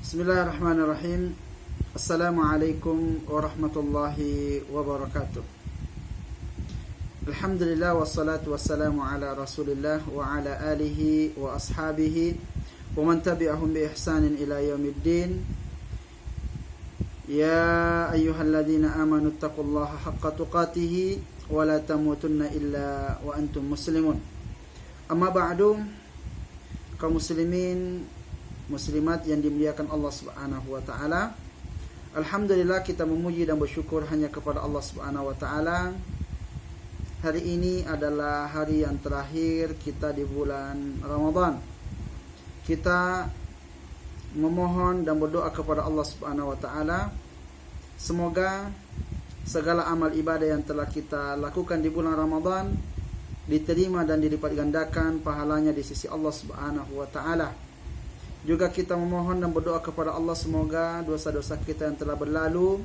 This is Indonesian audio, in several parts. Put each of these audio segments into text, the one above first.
Bismillahirrahmanirrahim. Assalamualaikum warahmatullahi wabarakatuh. Alhamdulillah wassalatu wassalamu ala Rasulillah wa ala alihi wa ashabihi wa man tabi'ahum bi ihsanin ila yaumiddin. Ya ayyuhalladzina amanu taqullaha haqqa tuqatih wa la tamutunna illa wa antum muslimun. Amma ba'du, kaum muslimin muslimat yang dimuliakan Allah Subhanahu wa taala. Alhamdulillah, kita memuji dan bersyukur hanya kepada Allah Subhanahu wa taala. Hari ini adalah hari yang terakhir kita di bulan Ramadan. Kita memohon dan berdoa kepada Allah Subhanahu wa taala, semoga segala amal ibadah yang telah kita lakukan di bulan Ramadan diterima dan dilipat gandakan pahalanya di sisi Allah Subhanahu wa taala. Juga kita memohon dan berdoa kepada Allah, semoga dosa-dosa kita yang telah berlalu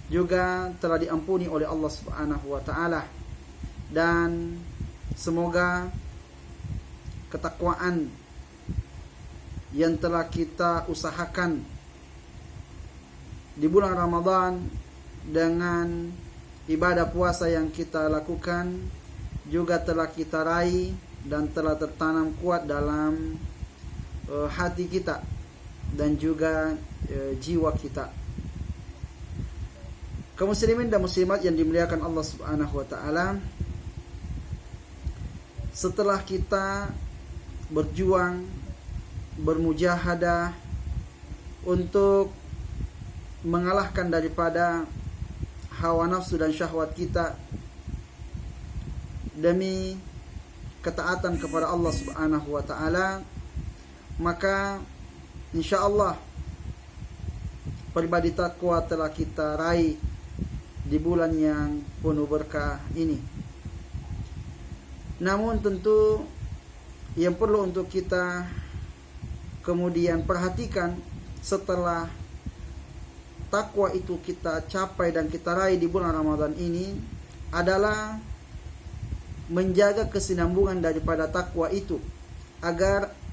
juga telah diampuni oleh Allah Subhanahu wa taala, dan semoga ketakwaan yang telah kita usahakan di bulan Ramadan dengan ibadah puasa yang kita lakukan juga telah kita raih dan telah tertanam kuat dalam hati kita dan juga jiwa kita. Kaum muslimin dan muslimat yang dimuliakan Allah Subhanahu wa taala, setelah kita berjuang, bermujahadah untuk mengalahkan daripada hawa nafsu dan syahwat kita demi ketaatan kepada Allah Subhanahu wa taala, maka insyaallah pribadi takwa telah kita raih di bulan yang penuh berkah ini. Namun tentu yang perlu untuk kita kemudian perhatikan setelah takwa itu kita capai dan kita raih di bulan Ramadan ini adalah menjaga kesinambungan daripada takwa itu, agar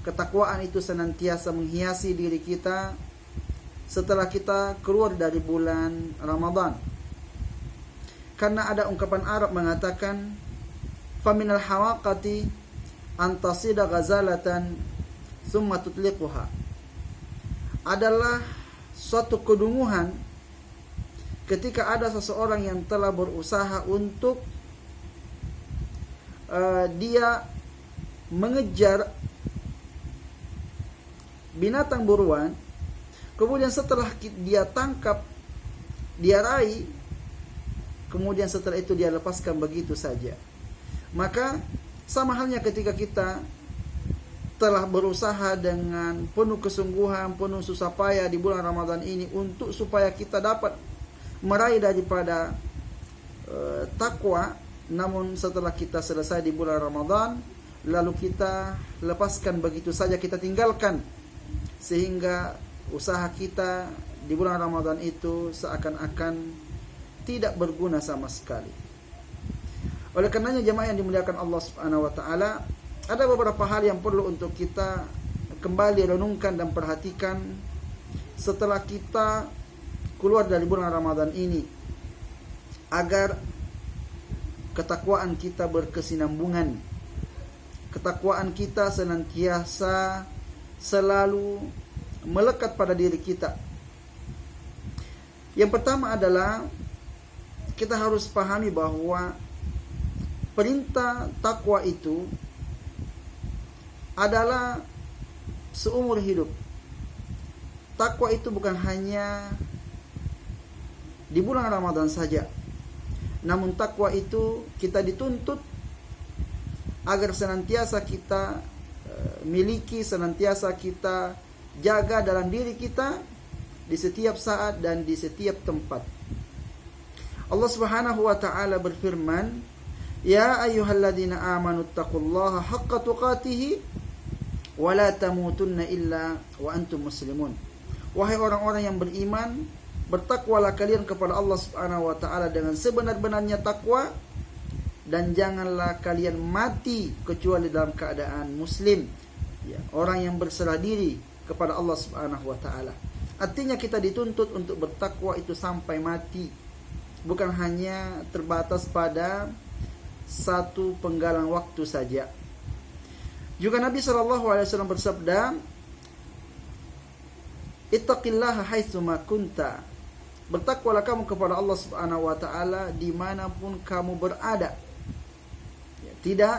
ketakwaan itu senantiasa menghiasi diri kita setelah kita keluar dari bulan Ramadan. Karena ada ungkapan Arab mengatakan, faminal hawaqati antasida ghazalatan summa tutliquha. Adalah suatu kedunguhan ketika ada seseorang yang telah berusaha untuk dia mengejar binatang buruan, kemudian setelah dia tangkap, dia raih, kemudian setelah itu dia lepaskan begitu saja. Maka sama halnya ketika kita telah berusaha dengan penuh kesungguhan, penuh susah payah di bulan Ramadan ini untuk supaya kita dapat meraih daripada takwa, namun setelah kita selesai di bulan Ramadan lalu kita lepaskan begitu saja, kita tinggalkan, sehingga usaha kita di bulan Ramadan itu seakan-akan tidak berguna sama sekali. Oleh karenanya jemaah yang dimuliakan Allah Subhanahu wa taala, ada beberapa hal yang perlu untuk kita kembali renungkan dan perhatikan setelah kita keluar dari bulan Ramadan ini, agar ketakwaan kita berkesinambungan, ketakwaan kita senantiasa selalu melekat pada diri kita. Yang pertama adalah kita harus pahami bahwa perintah takwa itu adalah seumur hidup. Takwa itu bukan hanya di bulan Ramadan saja, namun takwa itu kita dituntut agar senantiasa kita miliki, senantiasa kita jaga dalam diri kita di setiap saat dan di setiap tempat. Allah Subhanahu wa taala berfirman, ya ayyuhalladzina amanu taqullaha haqqa tuqatih wa la tamutunna illa wa antum muslimun. Wahai orang-orang yang beriman, bertakwalah kalian kepada Allah Subhanahu wa taala dengan sebenar-benarnya takwa, dan janganlah kalian mati kecuali dalam keadaan muslim. Ya, orang yang berserah diri kepada Allah Subhanahu wa taala. Artinya kita dituntut untuk bertakwa itu sampai mati, bukan hanya terbatas pada satu penggalan waktu saja. Juga Nabi SAW bersabda, ittaqillaha haitsu ma kunta. Bertakwalah kamu kepada Allah Subhanahu wa taala dimanapun kamu berada. Tidak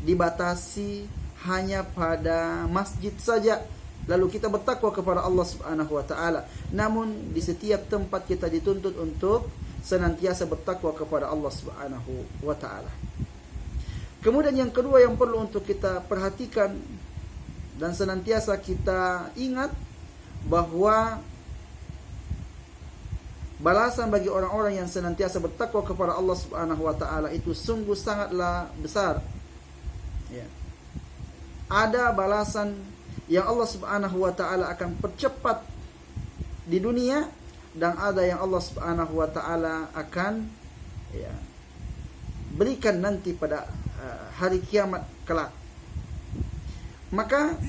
dibatasi hanya pada masjid saja lalu kita bertakwa kepada Allah Subhanahu wa taala. Namun di setiap tempat kita dituntut untuk senantiasa bertakwa kepada Allah Subhanahu wa taala. Kemudian yang kedua yang perlu untuk kita perhatikan dan senantiasa kita ingat, bahwa balasan bagi orang-orang yang senantiasa bertakwa kepada Allah Subhanahu wa taala itu sungguh sangatlah besar. Ya. Ada balasan yang Allah Subhanahu wa taala akan percepat di dunia, dan ada yang Allah Subhanahu wa taala akan berikan nanti pada hari kiamat kelak. Maka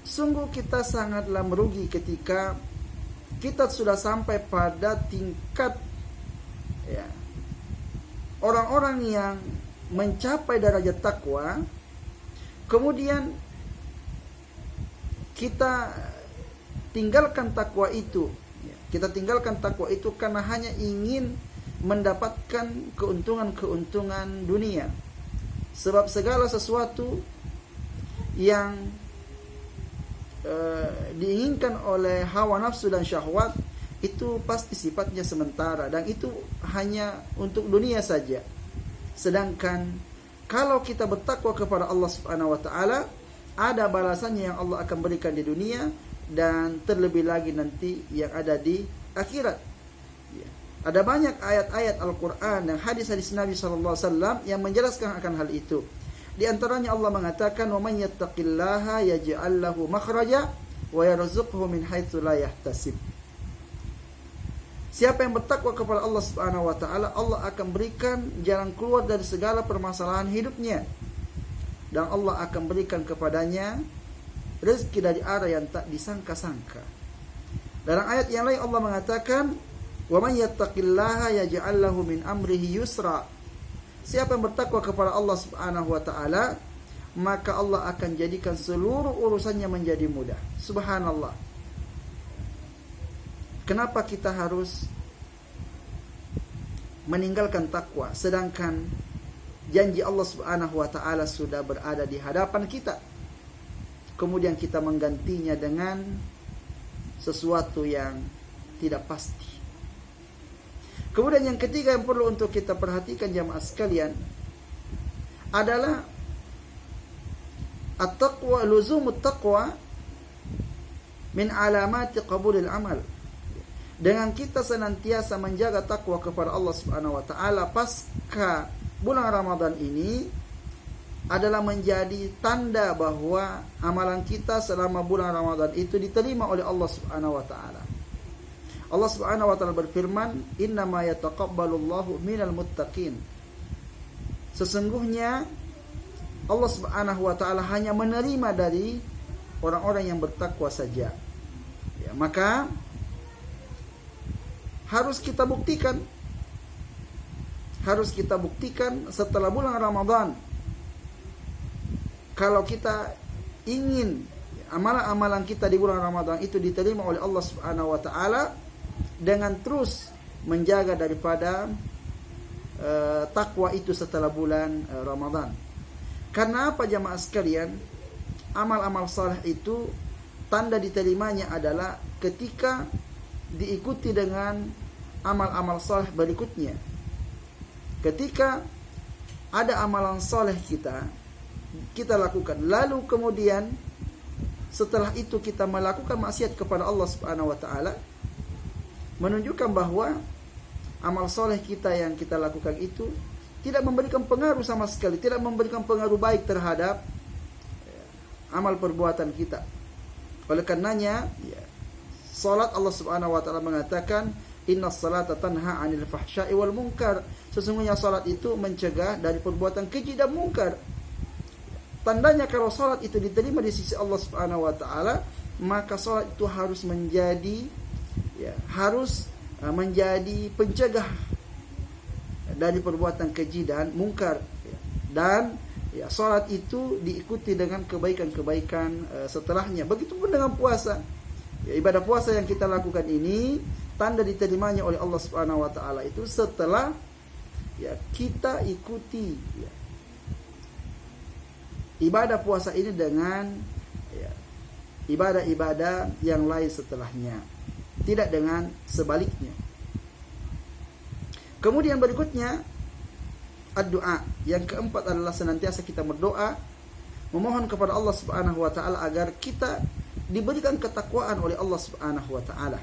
sungguh kita sangatlah merugi ketika kita sudah sampai pada tingkat orang-orang yang mencapai derajat takwa, kemudian kita tinggalkan takwa itu. Kita tinggalkan takwa itu karena hanya ingin mendapatkan keuntungan-keuntungan dunia. Sebab segala sesuatu yang diinginkan oleh hawa nafsu dan syahwat itu pasti sifatnya sementara, dan itu hanya untuk dunia saja. Sedangkan kalau kita bertakwa kepada Allah Subhanahu wa taala, ada balasannya yang Allah akan berikan di dunia, dan terlebih lagi nanti yang ada di akhirat. Ada banyak ayat-ayat Al-Quran dan hadis-hadis Nabi SAW yang menjelaskan akan hal itu. Di antaranya Allah mengatakan, وَمَنْ يَتَّقِ اللَّهَ يَجْعَلْ لَهُ مَخْرَجًا وَيَرْزُقْهُ مِنْ حَيْثُ لَا يَحْتَسِبُ. Siapa yang bertakwa kepada Allah Subhanahu wa taala, Allah akan berikan jalan keluar dari segala permasalahan hidupnya, dan Allah akan berikan kepadanya rezeki dari arah yang tak disangka-sangka. Dalam ayat yang lain Allah mengatakan, وَمَنْ يَتَّقِ اللَّهَ يَجْعَلْ لَهُ مِنْ أَمْرِهِ يُسْرًا. Siapa yang bertakwa kepada Allah Subhanahu wa taala, maka Allah akan jadikan seluruh urusannya menjadi mudah. Subhanallah. Kenapa kita harus meninggalkan takwa sedangkan janji Allah Subhanahu wa taala sudah berada di hadapan kita? Kemudian kita menggantinya dengan sesuatu yang tidak pasti. Kemudian yang ketiga yang perlu untuk kita perhatikan jamaah sekalian adalah at-taqwa, luzumut taqwa min alamati qabulil amal. Dengan kita senantiasa menjaga takwa kepada Allah Subhanahu wa taala pasca bulan Ramadan ini adalah menjadi tanda bahwa amalan kita selama bulan Ramadan itu diterima oleh Allah Subhanahu wa taala. Allah Subhanahu wa taala berfirman, "Innama yataqabbalullahu minal muttaqin." Sesungguhnya Allah Subhanahu wa taala hanya menerima dari orang-orang yang bertakwa saja. Ya, maka harus kita buktikan setelah bulan Ramadan. Kalau kita ingin amalan-amalan kita di bulan Ramadan itu diterima oleh Allah Subhanahu wa taala, dengan terus menjaga daripada takwa itu setelah bulan Ramadan. Karena apa jamaah sekalian? Amal-amal saleh itu tanda diterimanya adalah ketika diikuti dengan amal-amal saleh berikutnya. Ketika ada amalan saleh kita lakukan, lalu kemudian setelah itu kita melakukan maksiat kepada Allah Subhanahu wa taala, menunjukkan bahwa amal soleh kita yang kita lakukan itu tidak memberikan pengaruh sama sekali, tidak memberikan pengaruh baik terhadap amal perbuatan kita. Oleh karenanya, salat Allah Subhanahu wa taala mengatakan, "Innas salata tanha 'anil fahsya'i wal munkar." Sesungguhnya salat itu mencegah dari perbuatan keji dan mungkar. Tandanya kalau salat itu diterima di sisi Allah Subhanahu wa taala maka salat itu harus menjadi menjadi pencegah dari perbuatan keji dan mungkar, dan salat itu diikuti dengan kebaikan-kebaikan setelahnya. Begitupun dengan puasa. Ibadah puasa yang kita lakukan ini tanda diterimanya oleh Allah Subhanahu wa taala itu setelah kita ikuti ibadah puasa ini dengan ibadah-ibadah yang lain setelahnya, tidak dengan sebaliknya. Kemudian berikutnya doa. Yang keempat adalah senantiasa kita berdoa, memohon kepada Allah Subhanahu wa taala agar kita diberikan ketakwaan oleh Allah Subhanahu wa taala.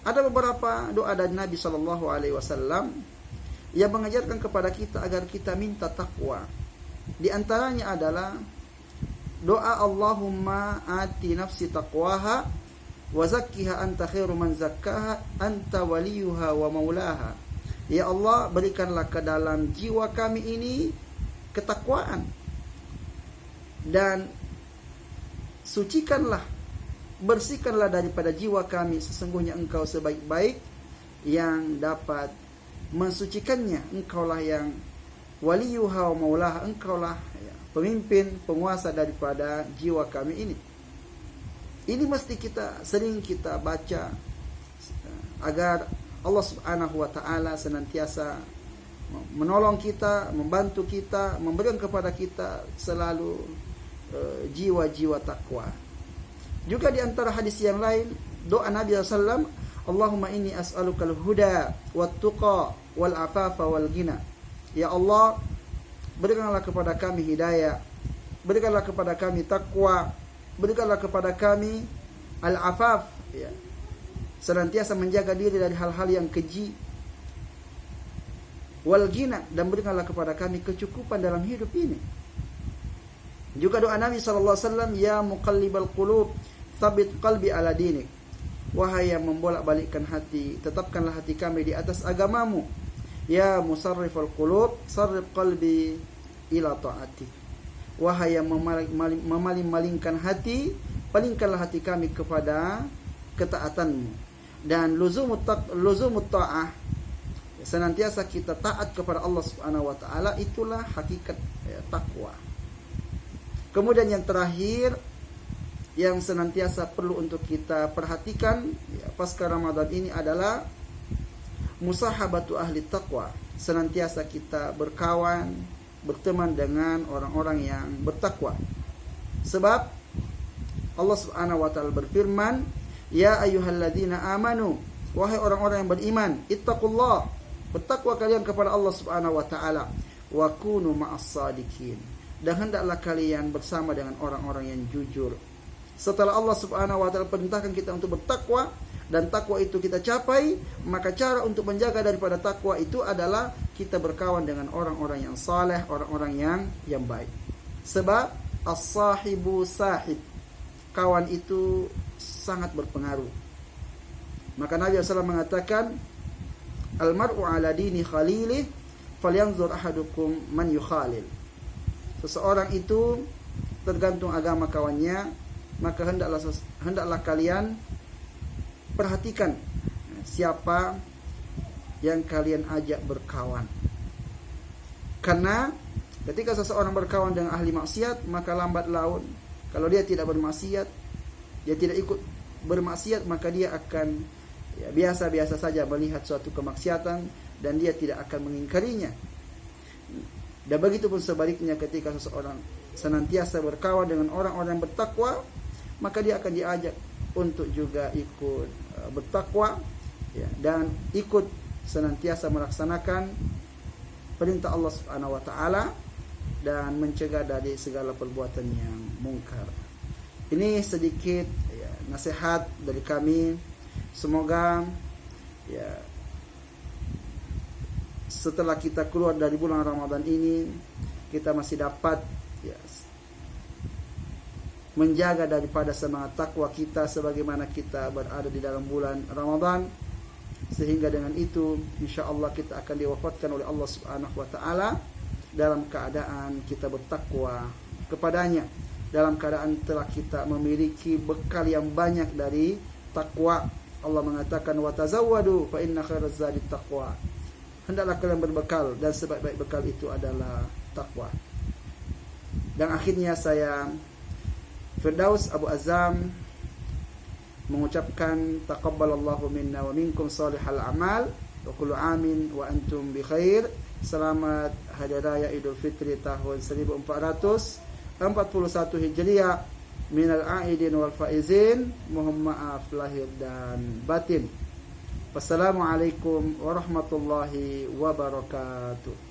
Ada beberapa doa dari Nabi sallallahu alaihi wasallam yang mengajarkan kepada kita agar kita minta takwa. Di antaranya adalah doa Allahumma ati nafsi taqwaha wa zakkiha anta khairu man zakkaha anta waliyuha wa maulaha. Ya Allah, berikanlah ke dalam jiwa kami ini ketakwaan dan sucikanlah, bersihkanlah daripada jiwa kami, sesungguhnya engkau sebaik-baik yang dapat mensucikannya. Engkaulah yang waliyuha wa maulaha, engkaulah pemimpin, penguasa daripada jiwa kami ini. Ini mesti sering kita baca agar Allah Subhanahu wa taala senantiasa menolong kita, membantu kita, memberikan kepada kita selalu jiwa-jiwa takwa. Juga di antara hadis yang lain, doa Nabi SAW, Allahumma inni as'alukal huda wat tuqa wal afafa wal ghina. Ya Allah, berikanlah kepada kami hidayah, berikanlah kepada kami takwa, berikanlah kepada kami al-afaf, senantiasa menjaga diri dari hal-hal yang keji, wal ghina, dan berikanlah kepada kami kecukupan dalam hidup ini. Juga doa Nabi SAW, ya muqallibal qulub tsabbit qalbi ala dinik. Wahai yang membolak-balikkan hati, tetapkanlah hati kami di atas agamamu. Ya musarrifal qulub sarrif qalbi ila ta'ati. Wahai yang memaling-malingkan hati, palingkanlah hati kami kepada ketaatanmu. Dan luzumut ta'ah, senantiasa kita taat kepada Allah Subhanahu wa taala, itulah hakikat takwa. Kemudian yang terakhir yang senantiasa perlu untuk kita perhatikan pasca Ramadan ini adalah musahabatu ahli taqwa. Senantiasa kita berkawan, berteman dengan orang-orang yang bertakwa. Sebab Allah Subhanahu wa taala berfirman, ya ayyuhalladzina amanu, wahai orang-orang yang beriman, ittaqullah, bertakwa kalian kepada Allah Subhanahu wa taala, wa kunu ma'as sadiqin, dan hendaklah kalian bersama dengan orang-orang yang jujur. Setelah Allah Subhanahu wa taala perintahkan kita untuk bertakwa, dan takwa itu kita capai, maka cara untuk menjaga daripada takwa itu adalah kita berkawan dengan orang-orang yang saleh, orang-orang yang baik. Sebab as-sahibu sahib, kawan itu sangat berpengaruh. Maka Nabi SAW mengatakan, al-mar'u ala dini khalilih falyanzur ahadukum man yukhalil. Seseorang itu tergantung agama kawannya, maka hendaklah kalian perhatikan siapa yang kalian ajak berkawan. Karena ketika seseorang berkawan dengan ahli maksiat, maka lambat laun, kalau dia tidak bermaksiat, dia tidak ikut bermaksiat, maka dia akan biasa-biasa saja melihat suatu kemaksiatan dan dia tidak akan mengingkarinya. Dan begitu pun sebaliknya, ketika seseorang senantiasa berkawan dengan orang-orang yang bertakwa, maka dia akan diajak untuk juga ikut bertakwa, dan ikut senantiasa melaksanakan perintah Allah Subhanahu wa taala dan mencegah dari segala perbuatan yang mungkar. Ini sedikit nasihat dari kami. Semoga setelah kita keluar dari bulan Ramadan ini, kita masih dapat menjaga daripada semangat takwa kita sebagaimana kita berada di dalam bulan Ramadan, sehingga dengan itu insyaallah kita akan diwafatkan oleh Allah Subhanahu wa taala dalam keadaan kita bertakwa kepadanya. dalam keadaan telah kita memiliki bekal yang banyak dari takwa. Allah mengatakan wa tazawwadu fa inna khairaz zadi taqwa. Hendaklah kalian berbekal dan sebaik-baik bekal itu adalah takwa. Dan akhirnya saya Firdaus Abu Azam mengucapkan taqabbalallahu minna wa minkum salihal a'mal wa kullu amin wa antum bi khair. Selamat Hari Raya Idul Fitri tahun 1441 Hijriah. Minal a'idin wal faizin. Mohon maaf lahir dan batin. Wassalamualaikum warahmatullahi wabarakatuh.